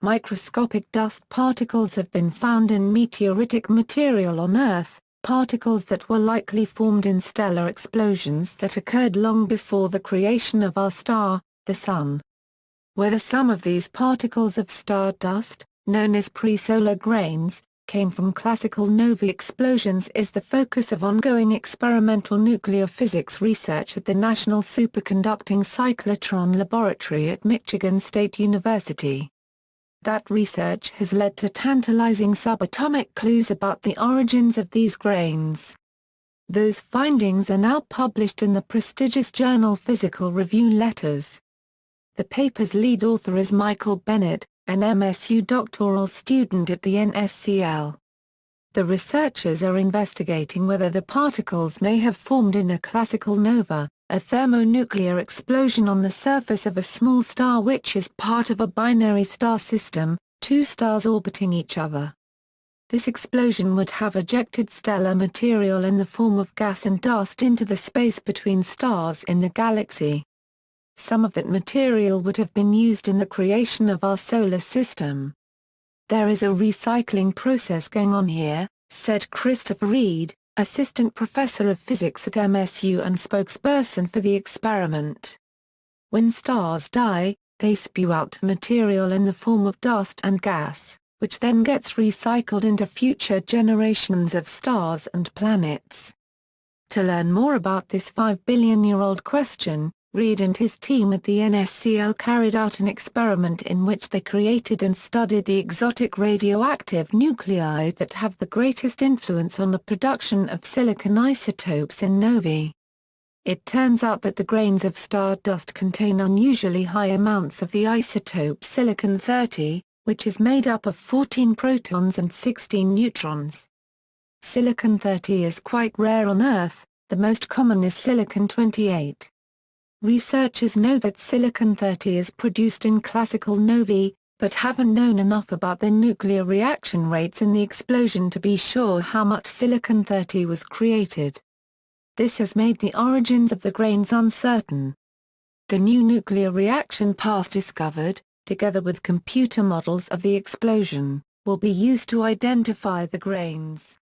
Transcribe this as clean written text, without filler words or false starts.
Microscopic dust particles have been found in meteoritic material on Earth, particles that were likely formed in stellar explosions that occurred long before the creation of our star, the Sun. Whether some of these particles of star dust, known as pre-solar grains, came from classical nova explosions is the focus of ongoing experimental nuclear physics research at the National Superconducting Cyclotron Laboratory at Michigan State University. That research has led to tantalizing subatomic clues about the origins of these grains. Those findings are now published in the prestigious journal Physical Review Letters. The paper's lead author is Michael Bennett, an MSU doctoral student at the NSCL. The researchers are investigating whether the particles may have formed in a classical nova, a thermonuclear explosion on the surface of a small star which is part of a binary star system, two stars orbiting each other. This explosion would have ejected stellar material in the form of gas and dust into the space between stars in the galaxy. Some of that material would have been used in the creation of our solar system. "There is a recycling process going on here," said Christopher Reed, assistant professor of physics at MSU and spokesperson for the experiment. When stars die, they spew out material in the form of dust and gas, which then gets recycled into future generations of stars and planets. To learn more about this 5-billion-year-old question, Reed and his team at the NSCL carried out an experiment in which they created and studied the exotic radioactive nuclei that have the greatest influence on the production of silicon isotopes in novae. It turns out that the grains of star dust contain unusually high amounts of the isotope silicon-30, which is made up of 14 protons and 16 neutrons. Silicon-30 is quite rare on Earth, the most common is silicon-28. Researchers know that silicon-30 is produced in classical novae, but haven't known enough about the nuclear reaction rates in the explosion to be sure how much silicon-30 was created. This has made the origins of the grains uncertain. The new nuclear reaction path discovered, together with computer models of the explosion, will be used to identify the grains.